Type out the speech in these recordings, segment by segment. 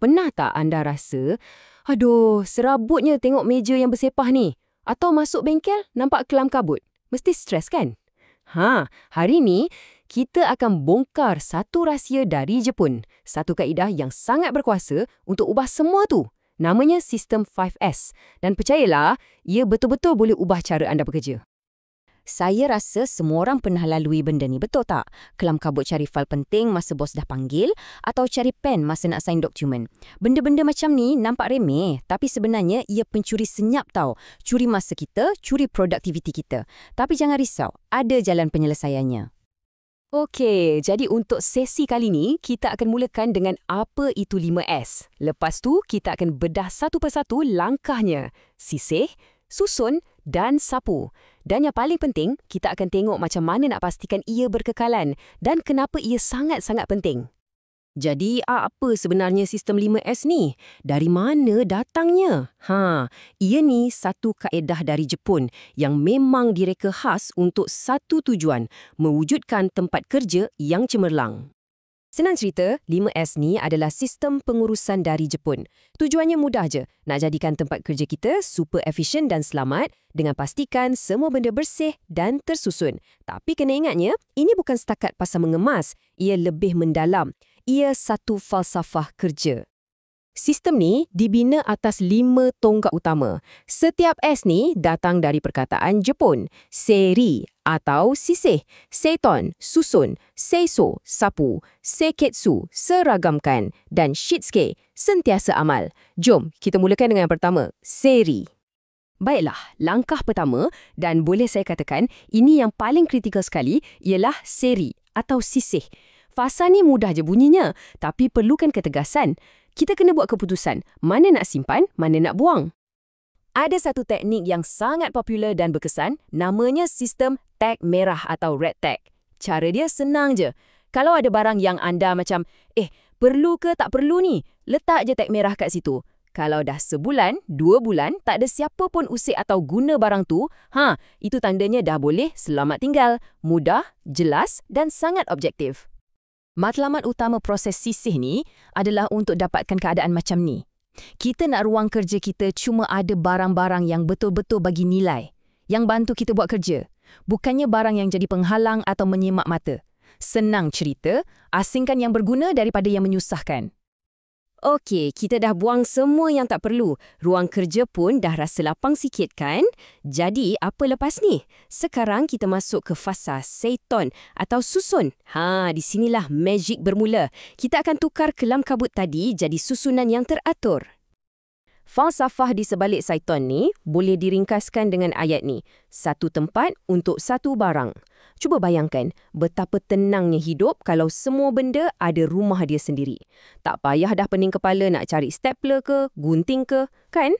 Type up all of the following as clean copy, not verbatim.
Pernah tak anda rasa, aduh, serabutnya tengok meja yang bersepah ni? Atau masuk bengkel, nampak kelam kabut? Mesti stres kan? Hari ni, kita akan bongkar satu rahsia dari Jepun. Satu kaedah yang sangat berkuasa untuk ubah semua tu. Namanya sistem 5S. Dan percayalah, ia betul-betul boleh ubah cara anda bekerja. Saya rasa semua orang pernah lalui benda ni, betul tak? Kelam kabut cari fail penting masa bos dah panggil atau cari pen masa nak sign dokumen. Benda-benda macam ni nampak remeh, tapi sebenarnya ia pencuri senyap tau. Curi masa kita, curi produktiviti kita. Tapi jangan risau, ada jalan penyelesaiannya. Okey, jadi untuk sesi kali ni, kita akan mulakan dengan apa itu 5S. Lepas tu, kita akan bedah satu persatu langkahnya. Sisih, susun dan sapu. Dan yang paling penting, kita akan tengok macam mana nak pastikan ia berkekalan dan kenapa ia sangat-sangat penting. Jadi, apa sebenarnya sistem 5S ni? Dari mana datangnya? Ia ni satu kaedah dari Jepun yang memang direka khas untuk satu tujuan, mewujudkan tempat kerja yang cemerlang. Senang cerita, 5S ni adalah sistem pengurusan dari Jepun. Tujuannya mudah je, nak jadikan tempat kerja kita super efisien dan selamat dengan pastikan semua benda bersih dan tersusun. Tapi kena ingatnya, ini bukan setakat pasal mengemas, ia lebih mendalam. Ia satu falsafah kerja. Sistem ni dibina atas 5 tonggak utama. Setiap S ni datang dari perkataan Jepun. Seri atau sisih, seiton, susun, seiso, sapu, seiketsu, seragamkan, dan shitsuke, sentiasa amal. Jom, kita mulakan dengan yang pertama, seri. Baiklah, langkah pertama, dan boleh saya katakan, ini yang paling kritikal sekali, ialah seri atau sisih. Fasa ni mudah je bunyinya, tapi perlukan ketegasan. Kita kena buat keputusan, mana nak simpan, mana nak buang. Ada satu teknik yang sangat popular dan berkesan, namanya sistem tag merah atau red tag. Cara dia senang je. Kalau ada barang yang anda macam, perlu ke tak perlu ni? Letak je tag merah kat situ. Kalau dah sebulan, 2 bulan, tak ada siapa pun usik atau guna barang tu, itu tandanya dah boleh selamat tinggal. Mudah, jelas dan sangat objektif. Matlamat utama proses sisih ni adalah untuk dapatkan keadaan macam ni. Kita nak ruang kerja kita cuma ada barang-barang yang betul-betul bagi nilai, yang bantu kita buat kerja. Bukannya barang yang jadi penghalang atau menyemak mata. Senang cerita, asingkan yang berguna daripada yang menyusahkan. Okey, kita dah buang semua yang tak perlu. Ruang kerja pun dah rasa lapang sikit kan? Jadi, apa lepas ni? Sekarang kita masuk ke fasa seiton atau susun. Di sinilah magic bermula. Kita akan tukar kelam kabut tadi jadi susunan yang teratur. Falsafah di sebalik seiton ni boleh diringkaskan dengan ayat ni. Satu tempat untuk satu barang. Cuba bayangkan betapa tenangnya hidup kalau semua benda ada rumah dia sendiri. Tak payah dah pening kepala nak cari stapler ke, gunting ke, kan?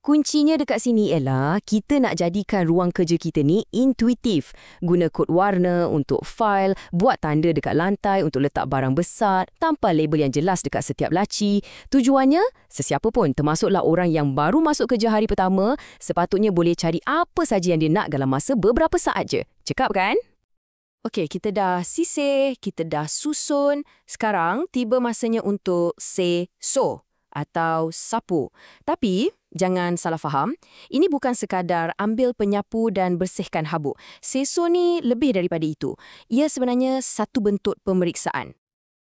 Kuncinya dekat sini ialah kita nak jadikan ruang kerja kita ni intuitif. Guna kod warna untuk fail, buat tanda dekat lantai untuk letak barang besar, tanpa label yang jelas dekat setiap laci. Tujuannya, sesiapa pun termasuklah orang yang baru masuk kerja hari pertama, sepatutnya boleh cari apa saja yang dia nak dalam masa beberapa saat je. Cekap kan? Okey, kita dah sisih, kita dah susun. Sekarang tiba masanya untuk seiso atau sapu. Tapi, jangan salah faham, ini bukan sekadar ambil penyapu dan bersihkan habuk. Seiso ni lebih daripada itu. Ia sebenarnya satu bentuk pemeriksaan.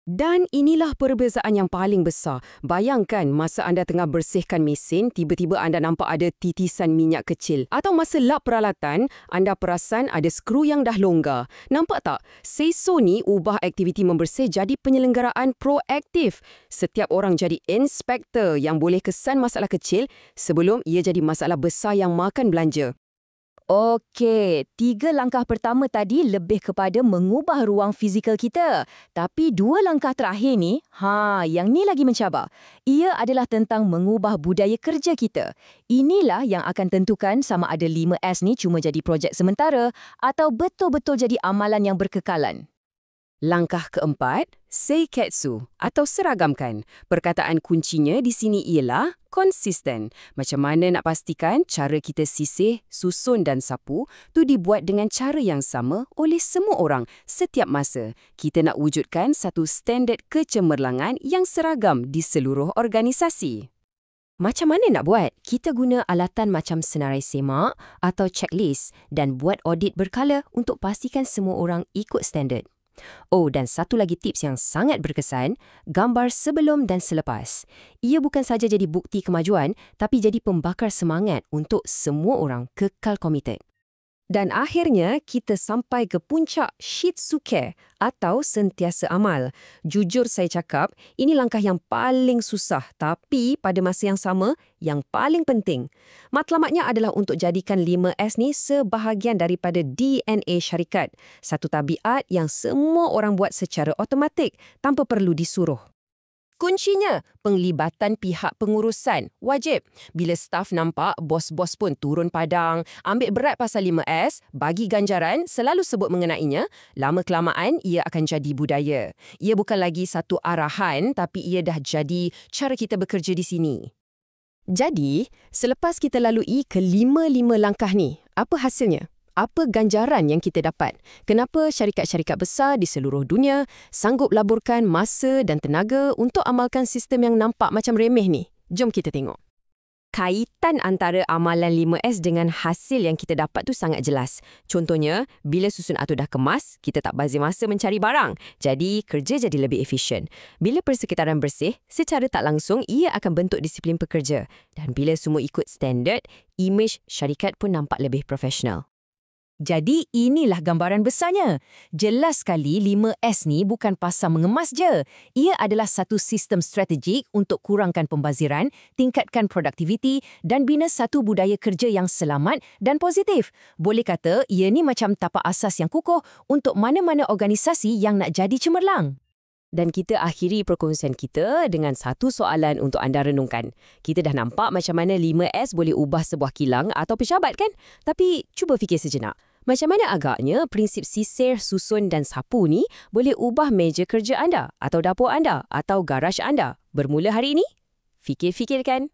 Dan inilah perbezaan yang paling besar. Bayangkan masa anda tengah bersihkan mesin, tiba-tiba anda nampak ada titisan minyak kecil. Atau masa lap peralatan, anda perasan ada skru yang dah longgar. Nampak tak? Seiso ni ubah aktiviti membersih jadi penyelenggaraan proaktif. Setiap orang jadi inspektor yang boleh kesan masalah kecil sebelum ia jadi masalah besar yang makan belanja. Okey, 3 langkah pertama tadi lebih kepada mengubah ruang fizikal kita. Tapi 2 langkah terakhir ni, yang ni lagi mencabar. Ia adalah tentang mengubah budaya kerja kita. Inilah yang akan tentukan sama ada 5S ni cuma jadi projek sementara atau betul-betul jadi amalan yang berkekalan. Langkah keempat, seiketsu atau seragamkan. Perkataan kuncinya di sini ialah konsisten. Macam mana nak pastikan cara kita sisir, susun dan sapu tu dibuat dengan cara yang sama oleh semua orang setiap masa. Kita nak wujudkan satu standard kecemerlangan yang seragam di seluruh organisasi. Macam mana nak buat? Kita guna alatan macam senarai semak atau checklist dan buat audit berkala untuk pastikan semua orang ikut standard. Oh, dan satu lagi tips yang sangat berkesan, gambar sebelum dan selepas. Ia bukan saja jadi bukti kemajuan, tapi jadi pembakar semangat untuk semua orang kekal komited. Dan akhirnya, kita sampai ke puncak shitsuke atau sentiasa amal. Jujur saya cakap, ini langkah yang paling susah tapi pada masa yang sama, yang paling penting. Matlamatnya adalah untuk jadikan 5S ni sebahagian daripada DNA syarikat. Satu tabiat yang semua orang buat secara automatik tanpa perlu disuruh. Kuncinya, penglibatan pihak pengurusan. Wajib. Bila staf nampak, bos-bos pun turun padang, ambil berat pasal 5S, bagi ganjaran, selalu sebut mengenainya, lama-kelamaan ia akan jadi budaya. Ia bukan lagi satu arahan, tapi ia dah jadi cara kita bekerja di sini. Jadi, selepas kita lalui ke 5 langkah ni, apa hasilnya? Apa ganjaran yang kita dapat? Kenapa syarikat-syarikat besar di seluruh dunia sanggup laburkan masa dan tenaga untuk amalkan sistem yang nampak macam remeh ni? Jom kita tengok. Kaitan antara amalan 5S dengan hasil yang kita dapat tu sangat jelas. Contohnya, bila susun atur dah kemas, kita tak bazir masa mencari barang. Jadi, kerja jadi lebih efisien. Bila persekitaran bersih, secara tak langsung ia akan bentuk disiplin pekerja. Dan bila semua ikut standard, imej syarikat pun nampak lebih profesional. Jadi inilah gambaran besarnya. Jelas sekali 5S ni bukan pasal mengemas je. Ia adalah satu sistem strategik untuk kurangkan pembaziran, tingkatkan produktiviti dan bina satu budaya kerja yang selamat dan positif. Boleh kata ia ni macam tapak asas yang kukuh untuk mana-mana organisasi yang nak jadi cemerlang. Dan kita akhiri perkongsian kita dengan satu soalan untuk anda renungkan. Kita dah nampak macam mana 5S boleh ubah sebuah kilang atau pejabat kan? Tapi cuba fikir sejenak. Macam mana agaknya prinsip sisir, susun dan sapu ni boleh ubah meja kerja anda atau dapur anda atau garaj anda bermula hari ini? Fikir-fikirkan.